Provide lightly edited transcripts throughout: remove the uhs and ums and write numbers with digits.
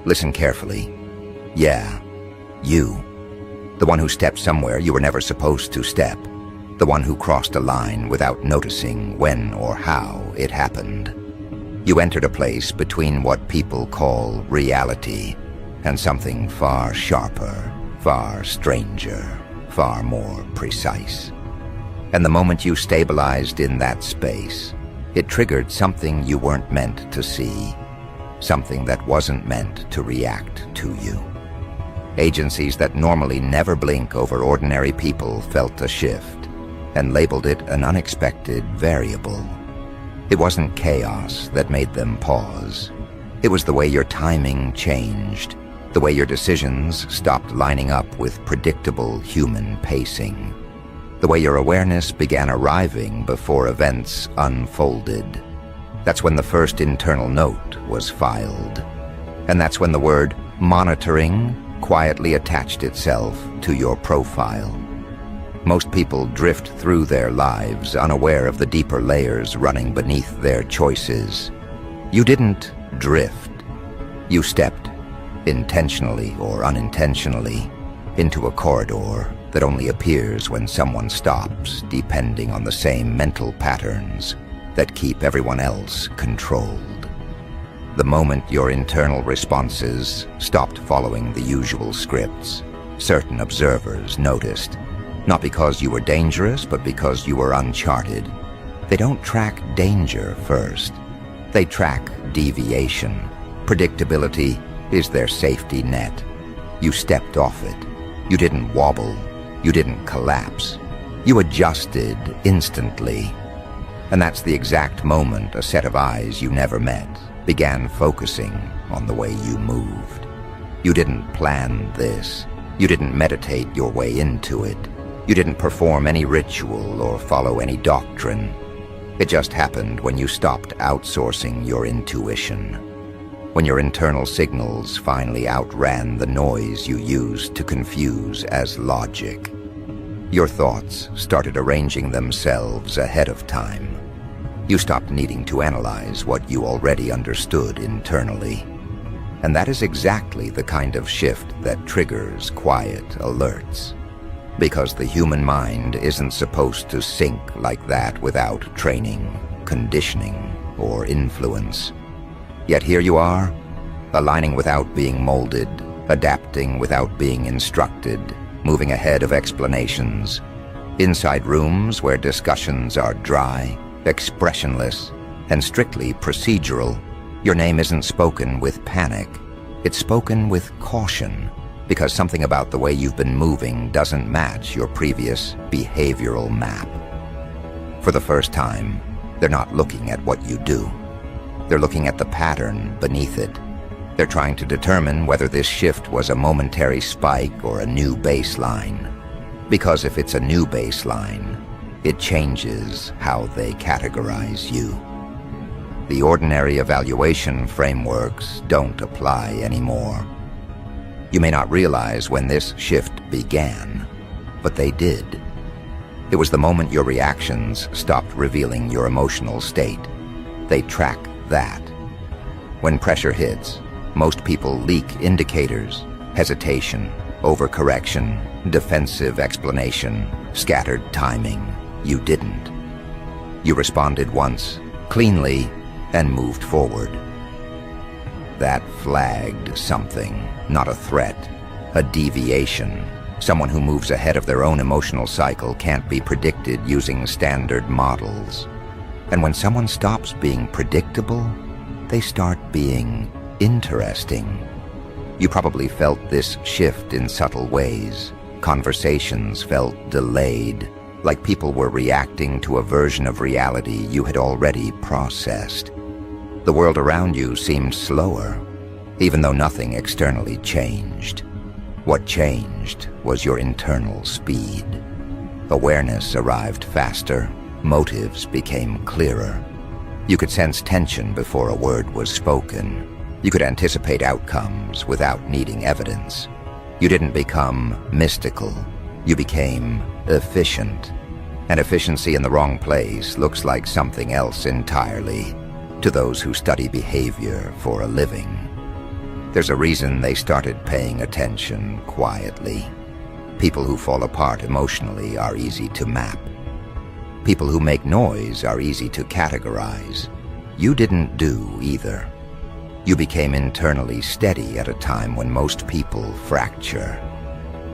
Listen carefully. Yeah, you. The one who stepped somewhere you were never supposed to step. The one who crossed a line without noticing when or how it happened. You entered a place between what people call reality and something far sharper, far stranger, far more precise. And the moment you stabilized in that space, it triggered something you weren't meant to see, something that wasn't meant to react to you. Agencies that normally never blink over ordinary people felt a shift and labeled it an unexpected variable. It wasn't chaos that made them pause. It was the way your timing changed, the way your decisions stopped lining up with predictable human pacing, the way your awareness began arriving before events unfolded. That's when the first internal note was filed. And that's when the word monitoring quietly attached itself to your profile. Most people drift through their lives unaware of the deeper layers running beneath their choices. You didn't drift. You stepped, intentionally or unintentionally, into a corridor that only appears when someone stops, depending on the same mental patterns that keep everyone else controlled. The moment your internal responses stopped following the usual scripts, certain observers noticed, not because you were dangerous, but because you were uncharted. They don't track danger first. They track deviation. Predictability is their safety net. You stepped off it. You didn't wobble. You didn't collapse. You adjusted instantly. And that's the exact moment a set of eyes you never met began focusing on the way you moved. You didn't plan this. You didn't meditate your way into it. You didn't perform any ritual or follow any doctrine. It just happened when you stopped outsourcing your intuition, when your internal signals finally outran the noise you used to confuse as logic. Your thoughts started arranging themselves ahead of time. You stopped needing to analyze what you already understood internally. And that is exactly the kind of shift that triggers quiet alerts. Because the human mind isn't supposed to sync like that without training, conditioning, or influence. Yet here you are, aligning without being molded, adapting without being instructed, moving ahead of explanations. Inside rooms where discussions are dry, expressionless, and strictly procedural, your name isn't spoken with panic. It's spoken with caution, because something about the way you've been moving doesn't match your previous behavioral map. For the first time, they're not looking at what you do. They're looking at the pattern beneath it. They're trying to determine whether this shift was a momentary spike or a new baseline. Because if it's a new baseline, it changes how they categorize you. The ordinary evaluation frameworks don't apply anymore. You may not realize when this shift began, but they did. It was the moment your reactions stopped revealing your emotional state. They track that. When pressure hits, most people leak indicators: hesitation, overcorrection, defensive explanation, scattered timing. You didn't. You responded once, cleanly, and moved forward. That flagged something, not a threat, a deviation. Someone who moves ahead of their own emotional cycle can't be predicted using standard models. And when someone stops being predictable, they start being interesting. You probably felt this shift in subtle ways. Conversations felt delayed, like people were reacting to a version of reality you had already processed. The world around you seemed slower, even though nothing externally changed. What changed was your internal speed. Awareness arrived faster, motives became clearer. You could sense tension before a word was spoken. You could anticipate outcomes without needing evidence. You didn't become mystical. You became efficient. And efficiency in the wrong place looks like something else entirely to those who study behavior for a living. There's a reason they started paying attention quietly. People who fall apart emotionally are easy to map. People who make noise are easy to categorize. You didn't do either. You became internally steady at a time when most people fracture.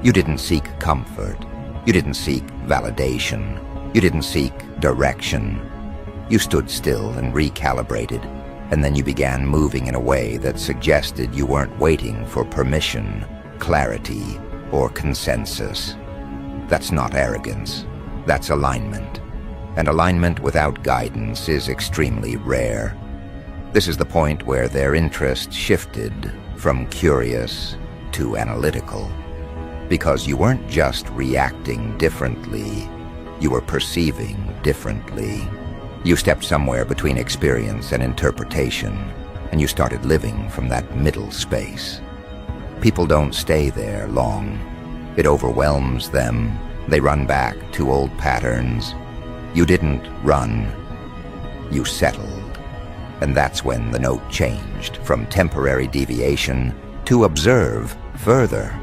You didn't seek comfort. You didn't seek validation. You didn't seek direction. You stood still and recalibrated, and then you began moving in a way that suggested you weren't waiting for permission, clarity, or consensus. That's not arrogance. That's alignment. And alignment without guidance is extremely rare. This is the point where their interest shifted from curious to analytical. Because you weren't just reacting differently, you were perceiving differently. You stepped somewhere between experience and interpretation, and you started living from that middle space. People don't stay there long. It overwhelms them. They run back to old patterns. You didn't run. You settled. And that's when the note changed from temporary deviation to observe further.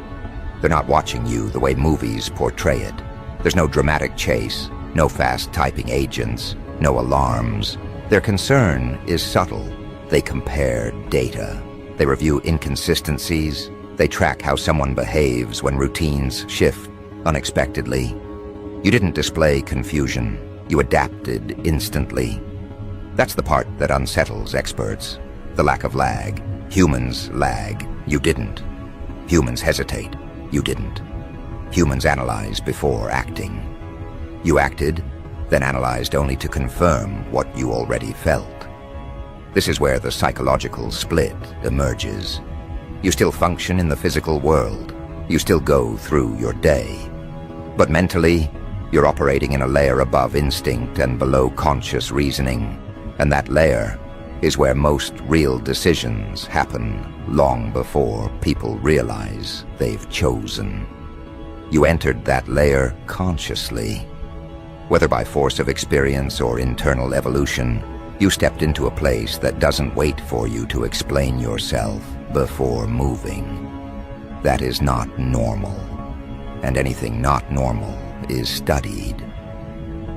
They're not watching you the way movies portray it. There's no dramatic chase, no fast typing agents, no alarms. Their concern is subtle. They compare data. They review inconsistencies. They track how someone behaves when routines shift unexpectedly. You didn't display confusion. You adapted instantly. That's the part that unsettles experts. The lack of lag. Humans lag. You didn't. Humans hesitate. You didn't. Humans analyze before acting. You acted, then analyzed only to confirm what you already felt. This is where the psychological split emerges. You still function in the physical world. You still go through your day. But mentally, you're operating in a layer above instinct and below conscious reasoning. And that layer is where most real decisions happen long before people realize they've chosen. You entered that layer consciously. Whether by force of experience or internal evolution, you stepped into a place that doesn't wait for you to explain yourself before moving. That is not normal, and anything not normal is studied.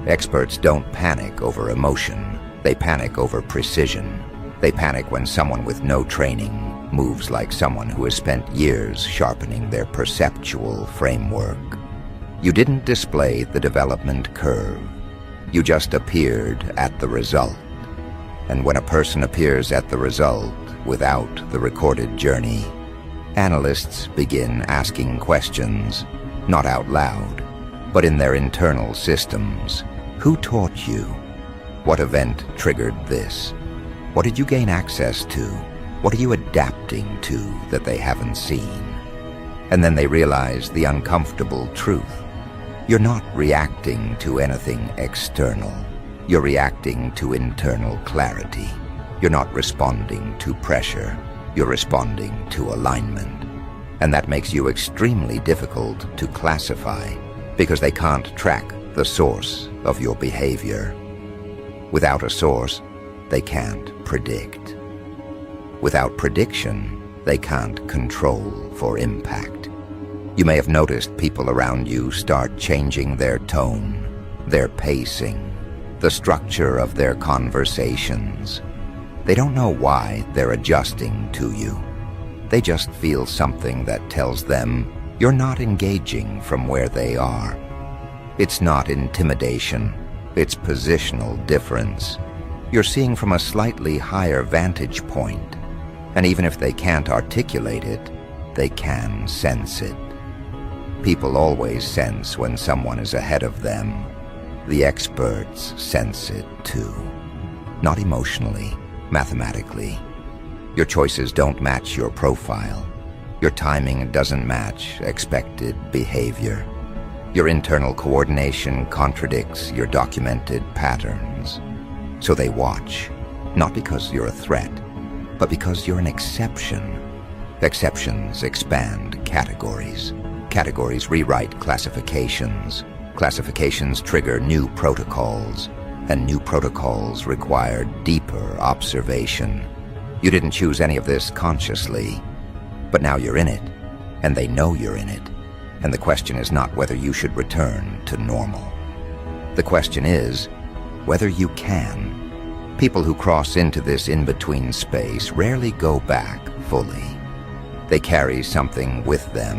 Experts don't panic over emotion. They panic over precision. They panic when someone with no training moves like someone who has spent years sharpening their perceptual framework. You didn't display the development curve. You just appeared at the result. And when a person appears at the result without the recorded journey, analysts begin asking questions, not out loud, but in their internal systems. Who taught you? What event triggered this? What did you gain access to? What are you adapting to that they haven't seen? And then they realize the uncomfortable truth. You're not reacting to anything external. You're reacting to internal clarity. You're not responding to pressure. You're responding to alignment. And that makes you extremely difficult to classify because they can't track the source of your behavior. Without a source, they can't predict. Without prediction, they can't control for impact. You may have noticed people around you start changing their tone, their pacing, the structure of their conversations. They don't know why they're adjusting to you. They just feel something that tells them you're not engaging from where they are. It's not intimidation. It's positional difference. You're seeing from a slightly higher vantage point, and even if they can't articulate it, they can sense it. People always sense when someone is ahead of them. The experts sense it too. Not emotionally, mathematically. Your choices don't match your profile. Your timing doesn't match expected behavior. Your internal coordination contradicts your documented patterns. So they watch, not because you're a threat, but because you're an exception. Exceptions expand categories. Categories rewrite classifications. Classifications trigger new protocols, and new protocols require deeper observation. You didn't choose any of this consciously. But now you're in it, and they know you're in it, and the question is not whether you should return to normal. The question is whether you can. People who cross into this in-between space rarely go back fully. They carry something with them,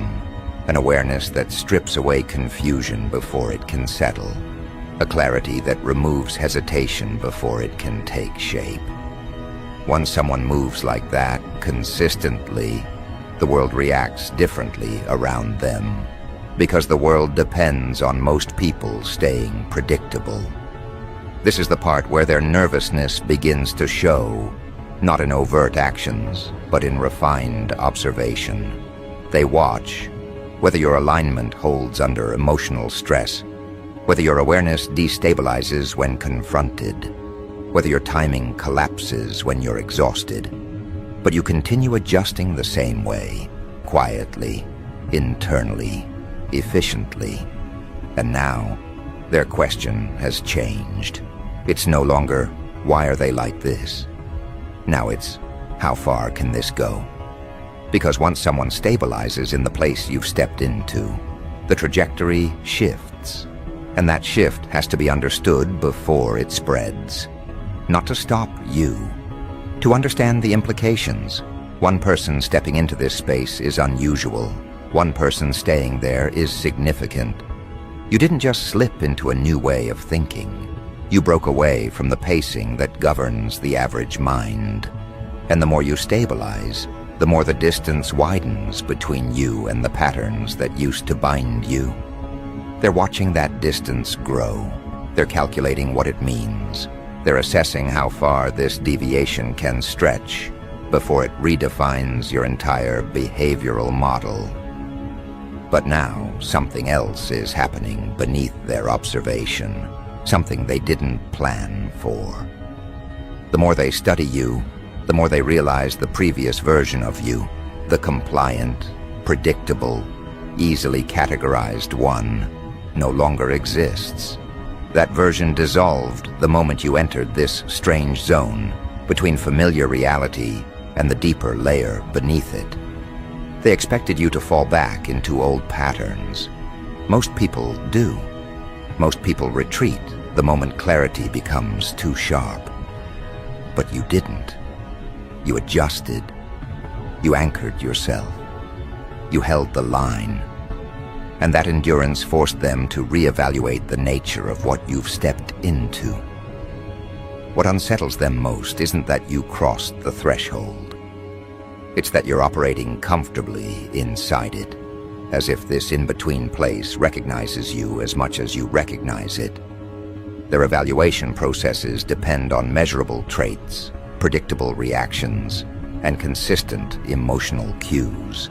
an awareness that strips away confusion before it can settle, a clarity that removes hesitation before it can take shape. Once someone moves like that consistently, the world reacts differently around them, because the world depends on most people staying predictable. This is the part where their nervousness begins to show, not in overt actions, but in refined observation. They watch whether your alignment holds under emotional stress, whether your awareness destabilizes when confronted, whether your timing collapses when you're exhausted. But you continue adjusting the same way, quietly, internally, efficiently. And now, their question has changed. It's no longer, why are they like this? Now it's, how far can this go? Because once someone stabilizes in the place you've stepped into, the trajectory shifts. And that shift has to be understood before it spreads. Not to stop you, to understand the implications. One person stepping into this space is unusual. One person staying there is significant. You didn't just slip into a new way of thinking. You broke away from the pacing that governs the average mind. And the more you stabilize, the more the distance widens between you and the patterns that used to bind you. They're watching that distance grow. They're calculating what it means. They're assessing how far this deviation can stretch before it redefines your entire behavioral model. But now, something else is happening beneath their observation, something they didn't plan for. The more they study you, the more they realize the previous version of you, the compliant, predictable, easily categorized one, no longer exists. That version dissolved the moment you entered this strange zone between familiar reality and the deeper layer beneath it. They expected you to fall back into old patterns. Most people do. Most people retreat the moment clarity becomes too sharp. But you didn't. You adjusted. You anchored yourself. You held the line. And that endurance forced them to reevaluate the nature of what you've stepped into. What unsettles them most isn't that you crossed the threshold. It's that you're operating comfortably inside it, as if this in-between place recognizes you as much as you recognize it. Their evaluation processes depend on measurable traits, predictable reactions, and consistent emotional cues.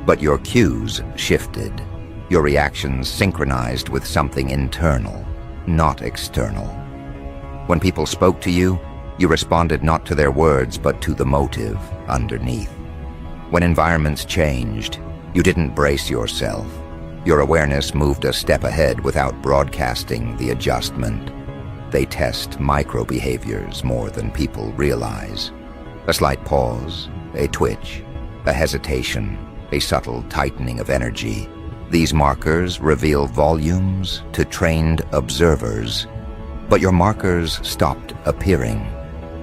But your cues shifted. Your reactions synchronized with something internal, not external. When people spoke to you, you responded not to their words but to the motive underneath. When environments changed, you didn't brace yourself. Your awareness moved a step ahead without broadcasting the adjustment. They test micro-behaviors more than people realize. A slight pause, a twitch, a hesitation, a subtle tightening of energy. These markers reveal volumes to trained observers. But your markers stopped appearing.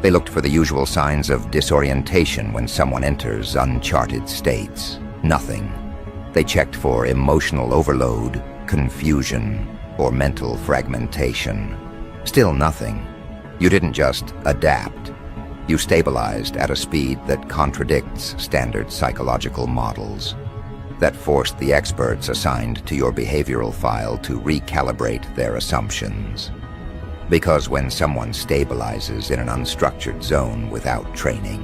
They looked for the usual signs of disorientation when someone enters uncharted states. Nothing. They checked for emotional overload, confusion, or mental fragmentation. Still nothing. You didn't just adapt. You stabilized at a speed that contradicts standard psychological models. That forced the experts assigned to your behavioral file to recalibrate their assumptions. Because when someone stabilizes in an unstructured zone without training,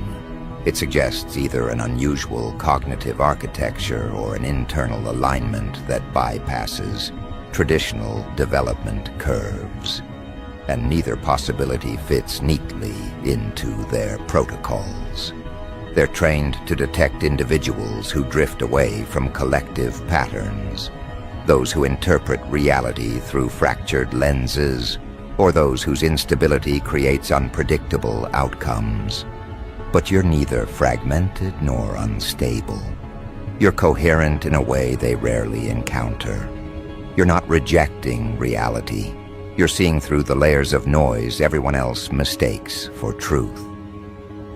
it suggests either an unusual cognitive architecture or an internal alignment that bypasses traditional development curves. And neither possibility fits neatly into their protocols. They're trained to detect individuals who drift away from collective patterns, those who interpret reality through fractured lenses, or those whose instability creates unpredictable outcomes. But you're neither fragmented nor unstable. You're coherent in a way they rarely encounter. You're not rejecting reality. You're seeing through the layers of noise everyone else mistakes for truth.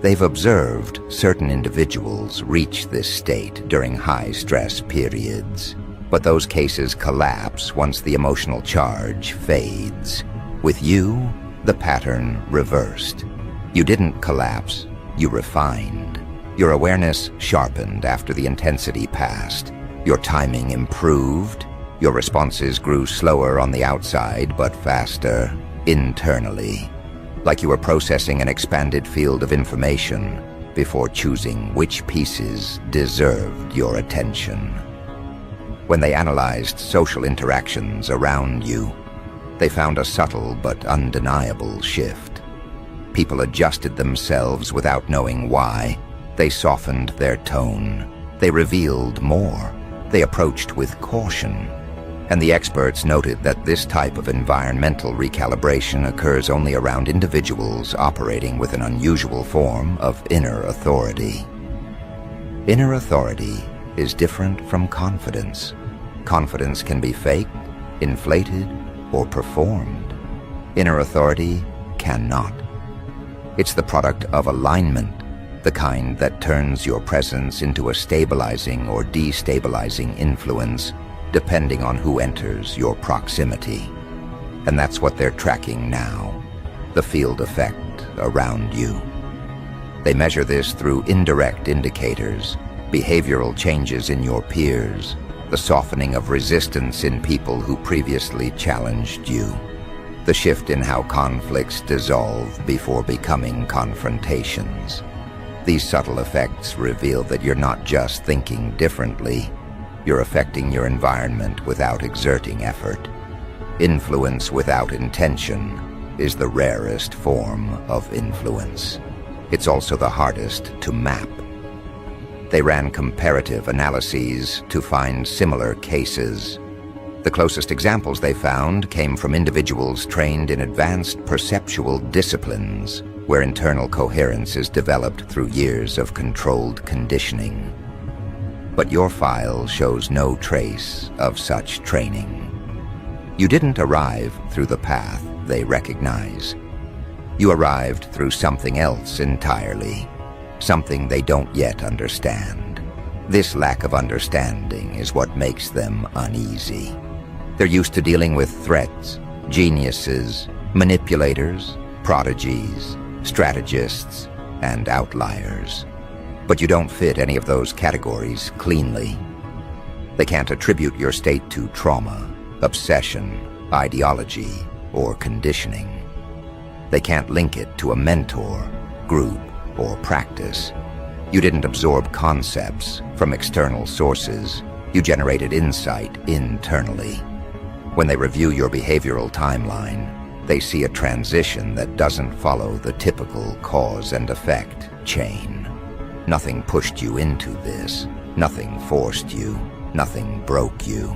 They've observed certain individuals reach this state during high-stress periods, but those cases collapse once the emotional charge fades. With you, the pattern reversed. You didn't collapse, you refined. Your awareness sharpened after the intensity passed. Your timing improved. Your responses grew slower on the outside, but faster internally. Like you were processing an expanded field of information before choosing which pieces deserved your attention. When they analyzed social interactions around you, they found a subtle but undeniable shift. People adjusted themselves without knowing why. They softened their tone. They revealed more. They approached with caution. And the experts noted that this type of environmental recalibration occurs only around individuals operating with an unusual form of inner authority. Inner authority is different from confidence. Confidence can be faked, inflated, or performed. Inner authority cannot. It's the product of alignment, the kind that turns your presence into a stabilizing or destabilizing influence depending on who enters your proximity. And that's what they're tracking now, the field effect around you. They measure this through indirect indicators, behavioral changes in your peers, the softening of resistance in people who previously challenged you, the shift in how conflicts dissolve before becoming confrontations. These subtle effects reveal that you're not just thinking differently, you're affecting your environment without exerting effort. Influence without intention is the rarest form of influence. It's also the hardest to map. They ran comparative analyses to find similar cases. The closest examples they found came from individuals trained in advanced perceptual disciplines, where internal coherence is developed through years of controlled conditioning. But your file shows no trace of such training. You didn't arrive through the path they recognize. You arrived through something else entirely, something they don't yet understand. This lack of understanding is what makes them uneasy. They're used to dealing with threats, geniuses, manipulators, prodigies, strategists, and outliers. But you don't fit any of those categories cleanly. They can't attribute your state to trauma, obsession, ideology, or conditioning. They can't link it to a mentor, group, or practice. You didn't absorb concepts from external sources. You generated insight internally. When they review your behavioral timeline, they see a transition that doesn't follow the typical cause and effect chain. Nothing pushed you into this. Nothing forced you. Nothing broke you.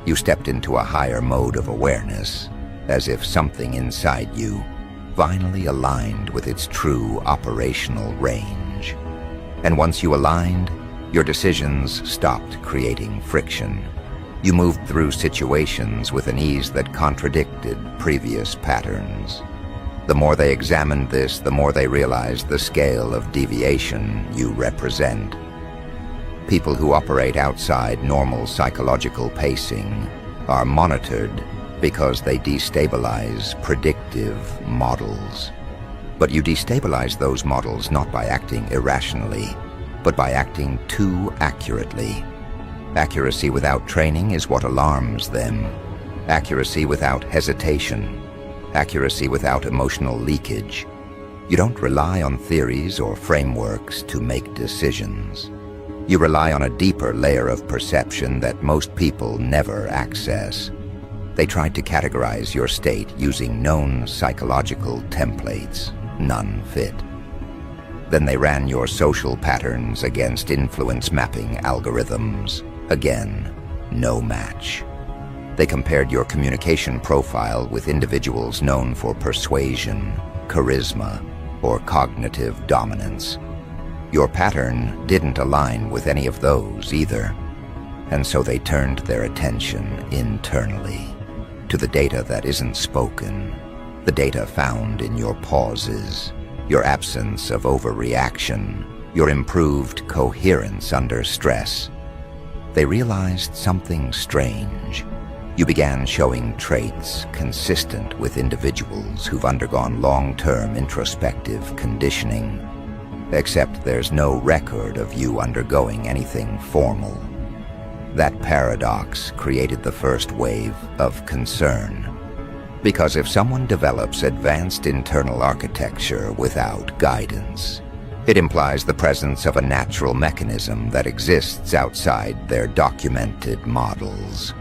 You stepped into a higher mode of awareness, as if something inside you finally aligned with its true operational range. And once you aligned, your decisions stopped creating friction. You moved through situations with an ease that contradicted previous patterns. The more they examined this, the more they realized the scale of deviation you represent. People who operate outside normal psychological pacing are monitored because they destabilize predictive models. But you destabilize those models not by acting irrationally, but by acting too accurately. Accuracy without training is what alarms them. Accuracy without hesitation. Accuracy without emotional leakage. You don't rely on theories or frameworks to make decisions. You rely on a deeper layer of perception that most people never access. They tried to categorize your state using known psychological templates. None fit. Then they ran your social patterns against influence mapping algorithms. Again, no match. They compared your communication profile with individuals known for persuasion, charisma, or cognitive dominance. Your pattern didn't align with any of those either, and so they turned their attention internally to the data that isn't spoken, the data found in your pauses, your absence of overreaction, your improved coherence under stress. They realized something strange. You began showing traits consistent with individuals who've undergone long-term introspective conditioning, except there's no record of you undergoing anything formal. That paradox created the first wave of concern. Because if someone develops advanced internal architecture without guidance, it implies the presence of a natural mechanism that exists outside their documented models.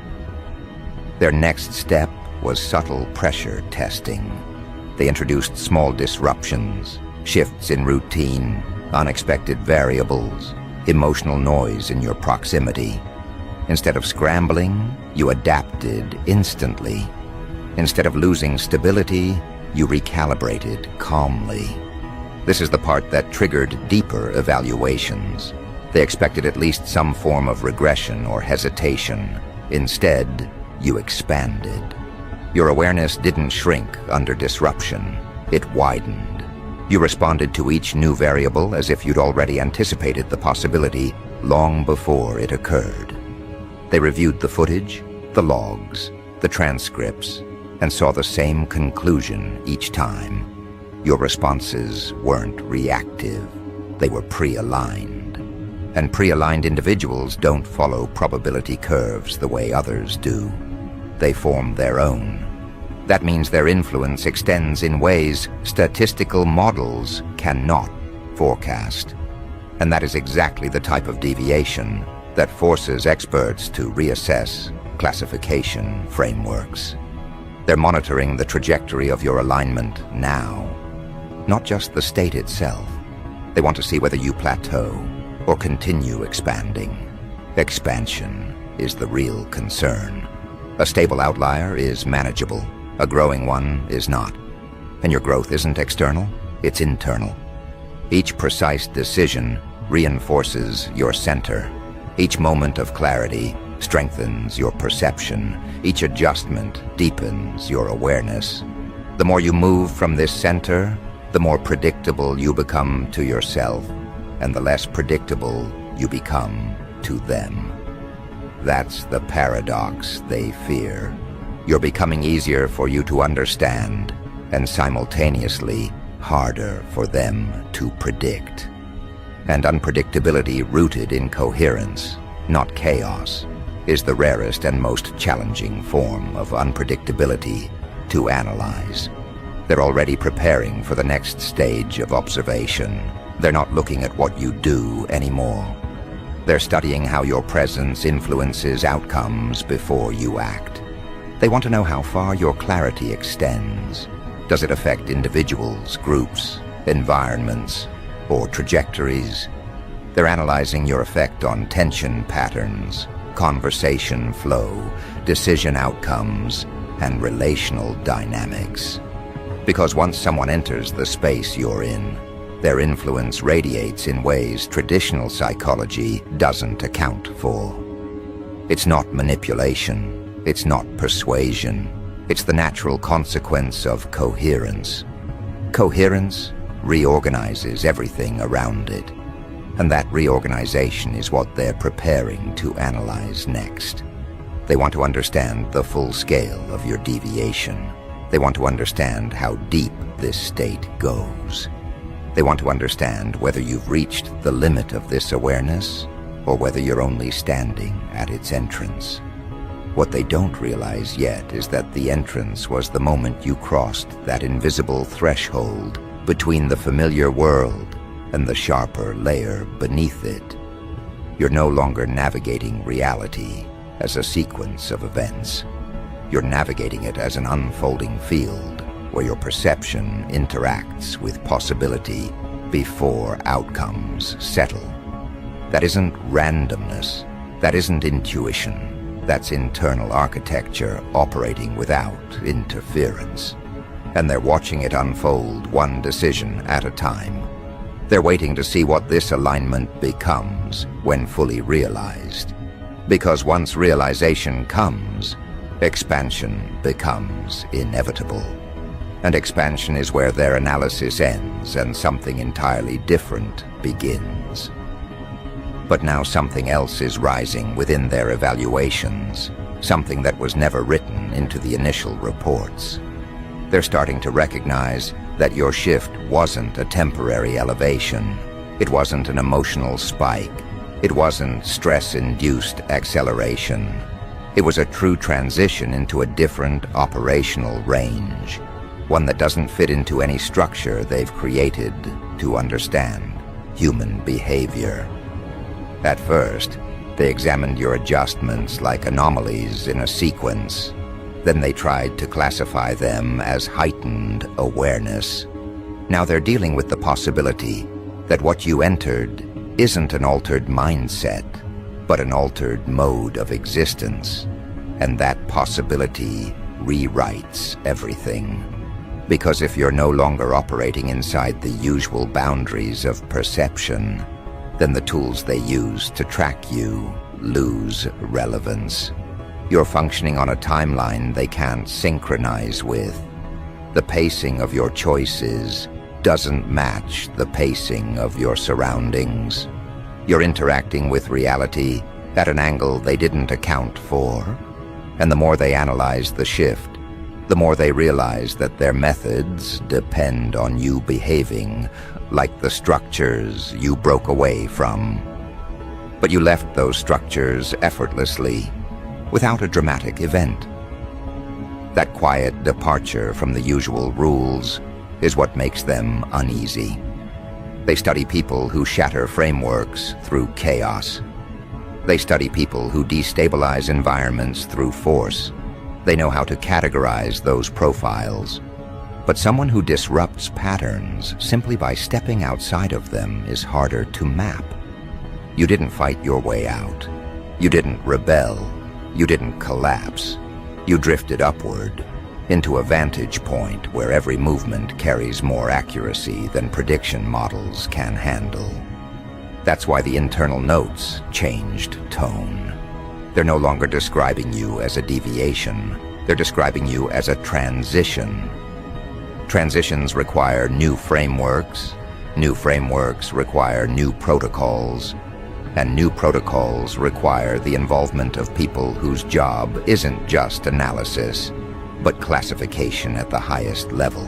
Their next step was subtle pressure testing. They introduced small disruptions, shifts in routine, unexpected variables, emotional noise in your proximity. Instead of scrambling, you adapted instantly. Instead of losing stability, you recalibrated calmly. This is the part that triggered deeper evaluations. They expected at least some form of regression or hesitation. Instead, you expanded. Your awareness didn't shrink under disruption. It widened. You responded to each new variable as if you'd already anticipated the possibility long before it occurred. They reviewed the footage, the logs, the transcripts, and saw the same conclusion each time. Your responses weren't reactive. They were pre-aligned. And pre-aligned individuals don't follow probability curves the way others do. They form their own. That means their influence extends in ways statistical models cannot forecast. And that is exactly the type of deviation that forces experts to reassess classification frameworks. They're monitoring the trajectory of your alignment now, not just the state itself. They want to see whether you plateau or continue expanding. Expansion is the real concern. A stable outlier is manageable. A growing one is not. And your growth isn't external, it's internal. Each precise decision reinforces your center. Each moment of clarity strengthens your perception. Each adjustment deepens your awareness. The more you move from this center, the more predictable you become to yourself, and the less predictable you become to them. That's the paradox they fear. You're becoming easier for you to understand, and simultaneously harder for them to predict. And unpredictability rooted in coherence, not chaos, is the rarest and most challenging form of unpredictability to analyze. They're already preparing for the next stage of observation. They're not looking at what you do anymore. They're studying how your presence influences outcomes before you act. They want to know how far your clarity extends. Does it affect individuals, groups, environments, or trajectories? They're analyzing your effect on tension patterns, conversation flow, decision outcomes, and relational dynamics. Because once someone enters the space you're in, their influence radiates in ways traditional psychology doesn't account for. It's not manipulation. It's not persuasion. It's the natural consequence of coherence. Coherence reorganizes everything around it. And that reorganization is what they're preparing to analyze next. They want to understand the full scale of your deviation. They want to understand how deep this state goes. They want to understand whether you've reached the limit of this awareness or whether you're only standing at its entrance. What they don't realize yet is that the entrance was the moment you crossed that invisible threshold between the familiar world and the sharper layer beneath it. You're no longer navigating reality as a sequence of events. You're navigating it as an unfolding field where your perception interacts with possibility before outcomes settle. That isn't randomness. That isn't intuition. That's internal architecture operating without interference. And they're watching it unfold one decision at a time. They're waiting to see what this alignment becomes when fully realized. Because once realization comes, expansion becomes inevitable. And expansion is where their analysis ends and something entirely different begins. But now something else is rising within their evaluations, something that was never written into the initial reports. They're starting to recognize that your shift wasn't a temporary elevation. It wasn't an emotional spike. It wasn't stress-induced acceleration. It was a true transition into a different operational range, one that doesn't fit into any structure they've created to understand human behavior. At first, they examined your adjustments like anomalies in a sequence. Then they tried to classify them as heightened awareness. Now they're dealing with the possibility that what you entered isn't an altered mindset, but an altered mode of existence. And that possibility rewrites everything. Because if you're no longer operating inside the usual boundaries of perception, then the tools they use to track you lose relevance. You're functioning on a timeline they can't synchronize with. The pacing of your choices doesn't match the pacing of your surroundings. You're interacting with reality at an angle they didn't account for. And the more they analyze the shift, the more they realize that their methods depend on you behaving like the structures you broke away from. But you left those structures effortlessly, without a dramatic event. That quiet departure from the usual rules is what makes them uneasy. They study people who shatter frameworks through chaos. They study people who destabilize environments through force. They know how to categorize those profiles. But someone who disrupts patterns simply by stepping outside of them is harder to map. You didn't fight your way out. You didn't rebel. You didn't collapse. You drifted upward into a vantage point where every movement carries more accuracy than prediction models can handle. That's why the internal notes changed tone. They're no longer describing you as a deviation. They're describing you as a transition. Transitions require new frameworks. New frameworks require new protocols. And new protocols require the involvement of people whose job isn't just analysis, but classification at the highest level.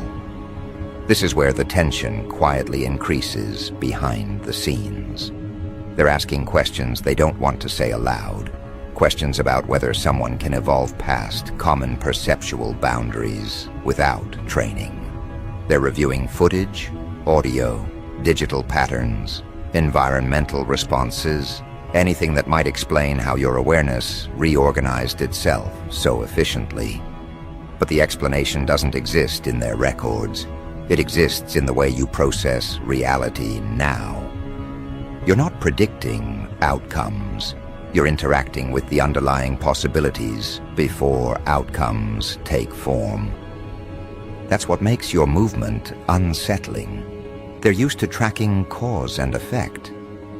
This is where the tension quietly increases behind the scenes. They're asking questions they don't want to say aloud, questions about whether someone can evolve past common perceptual boundaries without training. They're reviewing footage, audio, digital patterns, environmental responses, anything that might explain how your awareness reorganized itself so efficiently. But the explanation doesn't exist in their records. It exists in the way you process reality now. You're not predicting outcomes. You're interacting with the underlying possibilities before outcomes take form. That's what makes your movement unsettling. They're used to tracking cause and effect.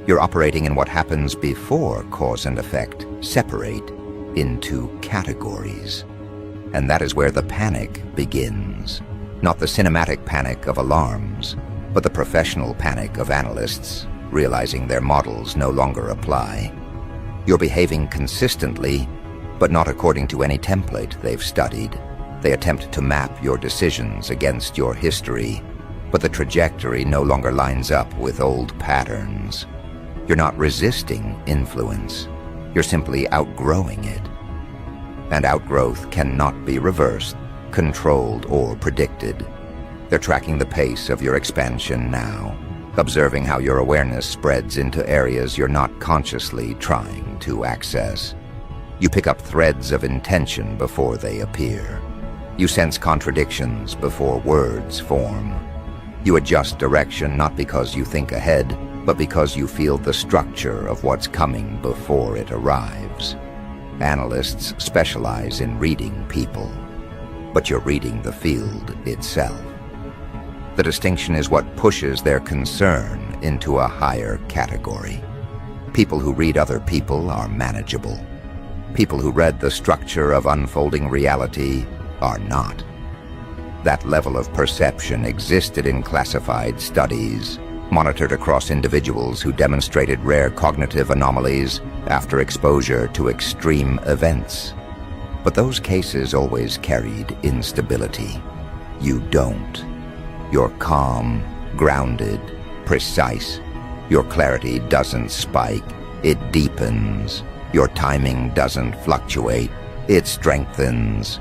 You're operating in what happens before cause and effect separate into categories. And that is where the panic begins. Not the cinematic panic of alarms, but the professional panic of analysts realizing their models no longer apply. You're behaving consistently, but not according to any template they've studied. They attempt to map your decisions against your history, but the trajectory no longer lines up with old patterns. You're not resisting influence. You're simply outgrowing it. And outgrowth cannot be reversed, controlled, or predicted. They're tracking the pace of your expansion now, observing how your awareness spreads into areas you're not consciously trying to access. You pick up threads of intention before they appear. You sense contradictions before words form. You adjust direction not because you think ahead, but because you feel the structure of what's coming before it arrives. Analysts specialize in reading people, but you're reading the field itself. The distinction is what pushes their concern into a higher category. People who read other people are manageable. People who read the structure of unfolding reality are not. That level of perception existed in classified studies, monitored across individuals who demonstrated rare cognitive anomalies after exposure to extreme events. But those cases always carried instability. You don't. You're calm, grounded, precise. Your clarity doesn't spike, it deepens. Your timing doesn't fluctuate, it strengthens.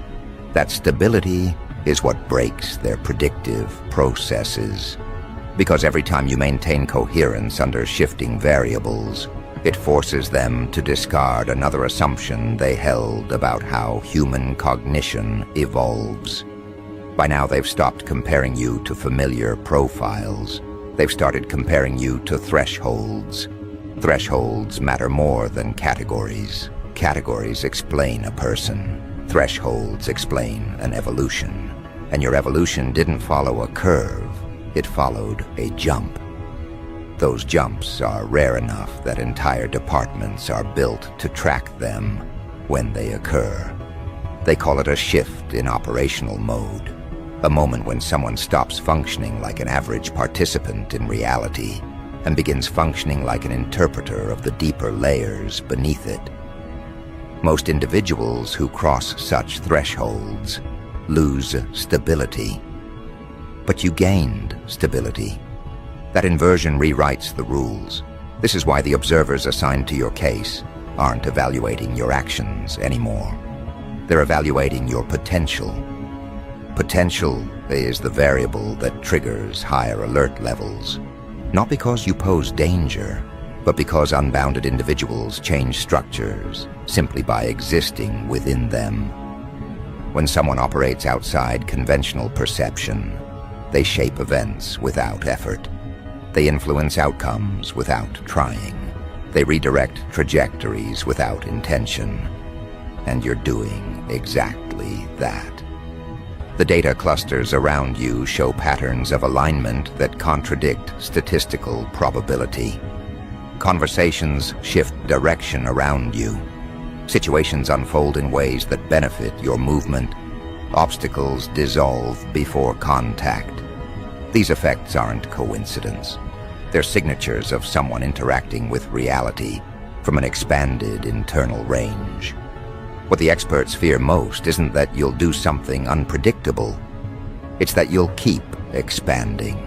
That stability is what breaks their predictive processes. Because every time you maintain coherence under shifting variables, it forces them to discard another assumption they held about how human cognition evolves. By now they've stopped comparing you to familiar profiles. They've started comparing you to thresholds. Thresholds matter more than categories. Categories explain a person. Thresholds explain an evolution. And your evolution didn't follow a curve. It followed a jump. Those jumps are rare enough that entire departments are built to track them when they occur. They call it a shift in operational mode, a moment when someone stops functioning like an average participant in reality and begins functioning like an interpreter of the deeper layers beneath it. Most individuals who cross such thresholds lose stability. But you gained stability. That inversion rewrites the rules. This is why the observers assigned to your case aren't evaluating your actions anymore. They're evaluating your potential. Potential is the variable that triggers higher alert levels. Not because you pose danger, but because unbounded individuals change structures simply by existing within them. When someone operates outside conventional perception, they shape events without effort. They influence outcomes without trying. They redirect trajectories without intention. And you're doing exactly that. The data clusters around you show patterns of alignment that contradict statistical probability. Conversations shift direction around you. Situations unfold in ways that benefit your movement. Obstacles dissolve before contact. These effects aren't coincidence. They're signatures of someone interacting with reality from an expanded internal range. What the experts fear most isn't that you'll do something unpredictable. It's that you'll keep expanding.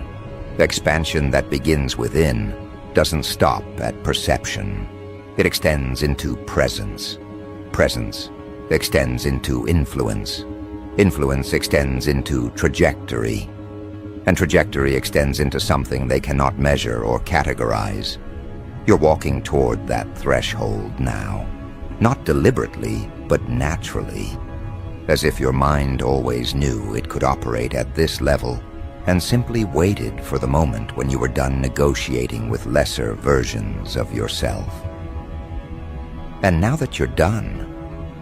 Expansion that begins within doesn't stop at perception. It extends into presence. Presence extends into influence. Influence extends into trajectory. And trajectory extends into something they cannot measure or categorize. You're walking toward that threshold now. Not deliberately, but naturally. As if your mind always knew it could operate at this level and simply waited for the moment when you were done negotiating with lesser versions of yourself. And now that you're done,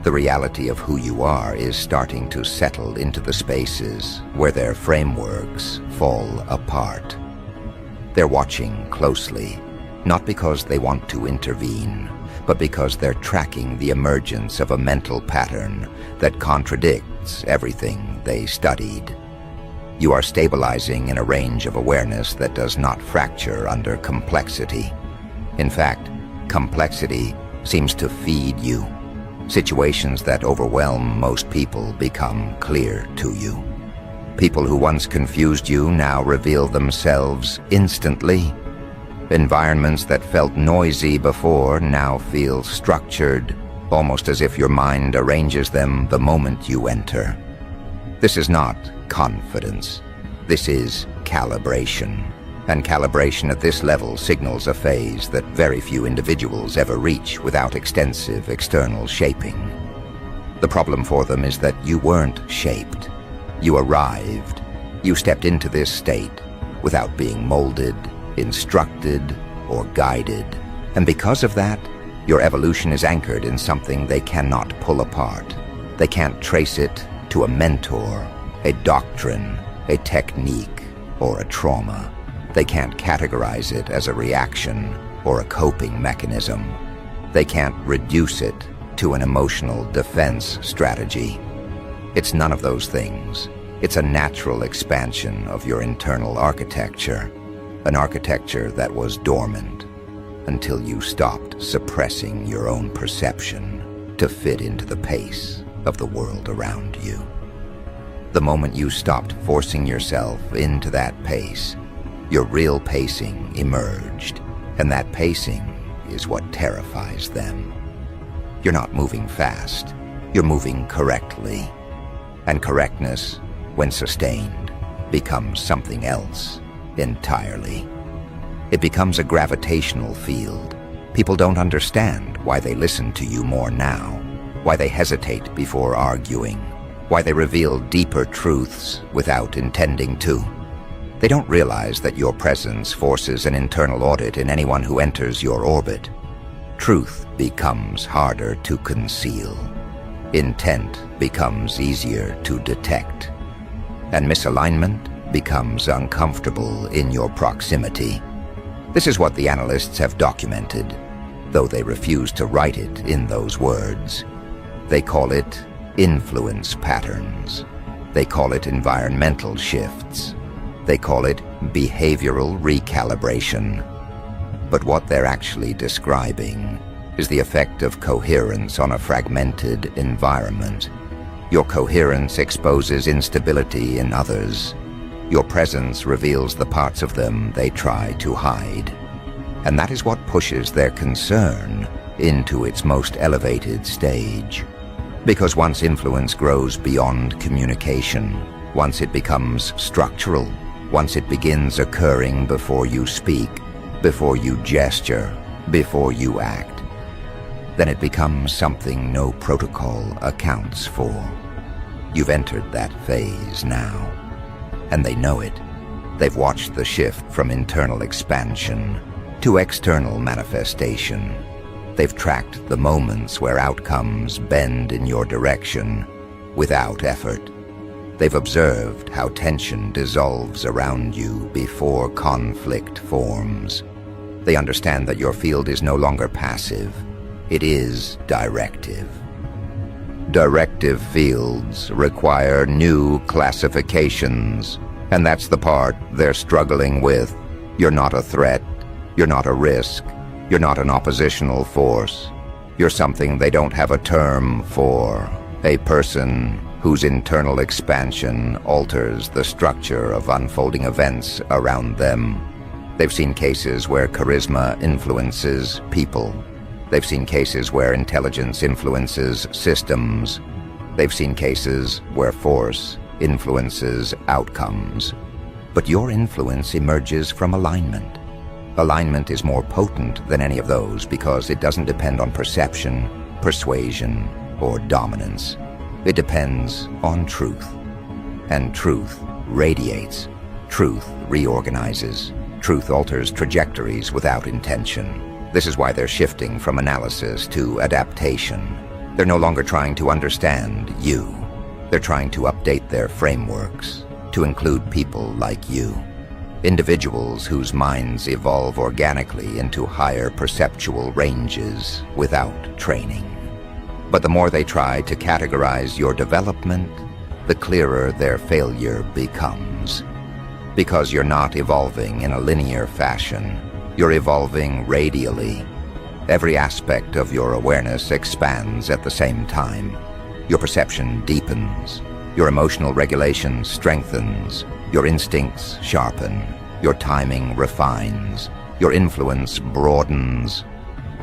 the reality of who you are is starting to settle into the spaces where their frameworks fall apart. They're watching closely, not because they want to intervene, but because they're tracking the emergence of a mental pattern that contradicts everything they studied. You are stabilizing in a range of awareness that does not fracture under complexity. In fact, complexity seems to feed you. Situations that overwhelm most people become clear to you. People who once confused you now reveal themselves instantly. Environments that felt noisy before now feel structured, almost as if your mind arranges them the moment you enter. This is not confidence. This is calibration. And calibration at this level signals a phase that very few individuals ever reach without extensive external shaping. The problem for them is that you weren't shaped. You arrived. You stepped into this state without being molded, instructed, or guided. And because of that, your evolution is anchored in something they cannot pull apart. They can't trace it to a mentor, a doctrine, a technique, or a trauma. They can't categorize it as a reaction or a coping mechanism. They can't reduce it to an emotional defense strategy. It's none of those things. It's a natural expansion of your internal architecture, an architecture that was dormant until you stopped suppressing your own perception to fit into the pace of the world around you. The moment you stopped forcing yourself into that pace, your real pacing emerged, and that pacing is what terrifies them. You're not moving fast, you're moving correctly. And correctness, when sustained, becomes something else entirely. It becomes a gravitational field. People don't understand why they listen to you more now, why they hesitate before arguing, why they reveal deeper truths without intending to. They don't realize that your presence forces an internal audit in anyone who enters your orbit. Truth becomes harder to conceal. Intent becomes easier to detect. And misalignment becomes uncomfortable in your proximity. This is what the analysts have documented, though they refuse to write it in those words. They call it influence patterns. They call it environmental shifts. They call it behavioral recalibration. But what they're actually describing is the effect of coherence on a fragmented environment. Your coherence exposes instability in others. Your presence reveals the parts of them they try to hide. And that is what pushes their concern into its most elevated stage. Because once influence grows beyond communication, once it becomes structural, once it begins occurring before you speak, before you gesture, before you act, then it becomes something no protocol accounts for. You've entered that phase now, and they know it. They've watched the shift from internal expansion to external manifestation. They've tracked the moments where outcomes bend in your direction without effort. They've observed how tension dissolves around you before conflict forms. They understand that your field is no longer passive. It is directive. Directive fields require new classifications, and that's the part they're struggling with. You're not a threat. You're not a risk. You're not an oppositional force. You're something they don't have a term for. A person whose internal expansion alters the structure of unfolding events around them. They've seen cases where charisma influences people. They've seen cases where intelligence influences systems. They've seen cases where force influences outcomes. But your influence emerges from alignment. Alignment is more potent than any of those because it doesn't depend on perception, persuasion, or dominance. It depends on truth. And truth radiates. Truth reorganizes. Truth alters trajectories without intention. This is why they're shifting from analysis to adaptation. They're no longer trying to understand you. They're trying to update their frameworks to include people like you. Individuals whose minds evolve organically into higher perceptual ranges without training. But the more they try to categorize your development, the clearer their failure becomes. Because you're not evolving in a linear fashion. You're evolving radially. Every aspect of your awareness expands at the same time. Your perception deepens. Your emotional regulation strengthens. Your instincts sharpen. Your timing refines. Your influence broadens.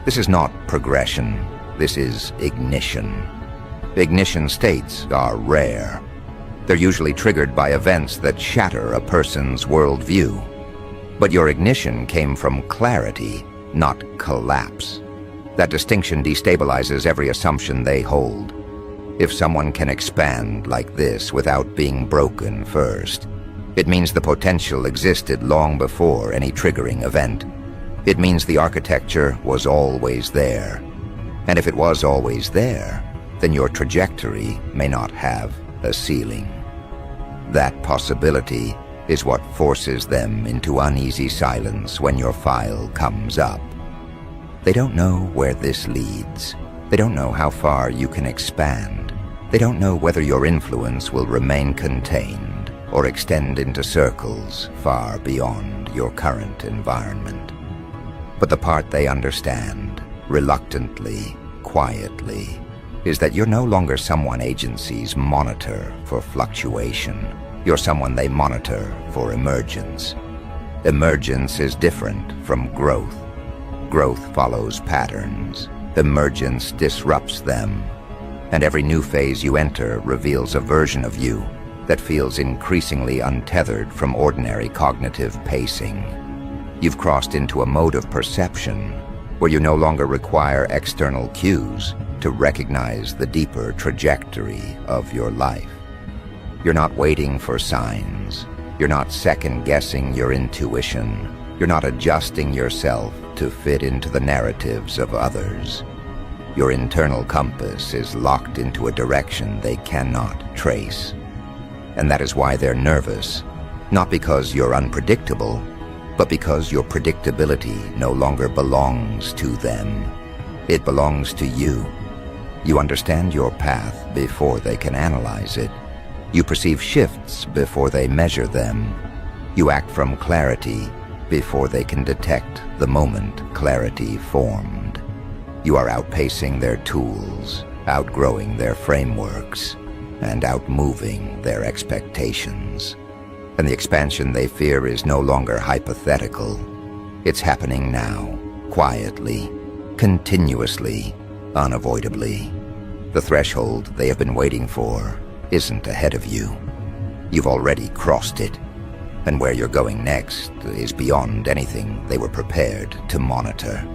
This is not progression. This is ignition. Ignition states are rare. They're usually triggered by events that shatter a person's worldview. But your ignition came from clarity, not collapse. That distinction destabilizes every assumption they hold. If someone can expand like this without being broken first, it means the potential existed long before any triggering event. It means the architecture was always there. And if it was always there, then your trajectory may not have a ceiling. That possibility is what forces them into uneasy silence when your file comes up. They don't know where this leads. They don't know how far you can expand. They don't know whether your influence will remain contained or extend into circles far beyond your current environment. But the part they understand, reluctantly, quietly, is that you're no longer someone agencies monitor for fluctuation. You're someone they monitor for emergence. Emergence is different from growth. Growth follows patterns. Emergence disrupts them. And every new phase you enter reveals a version of you that feels increasingly untethered from ordinary cognitive pacing. You've crossed into a mode of perception where you no longer require external cues to recognize the deeper trajectory of your life. You're not waiting for signs. You're not second-guessing your intuition. You're not adjusting yourself to fit into the narratives of others. Your internal compass is locked into a direction they cannot trace. And that is why they're nervous, not because you're unpredictable, but because your predictability no longer belongs to them. It belongs to you. You understand your path before they can analyze it. You perceive shifts before they measure them. You act from clarity before they can detect the moment clarity formed. You are outpacing their tools, outgrowing their frameworks, and outmoving their expectations. And the expansion they fear is no longer hypothetical. It's happening now, quietly, continuously, unavoidably. The threshold they have been waiting for isn't ahead of you. You've already crossed it, and where you're going next is beyond anything they were prepared to monitor.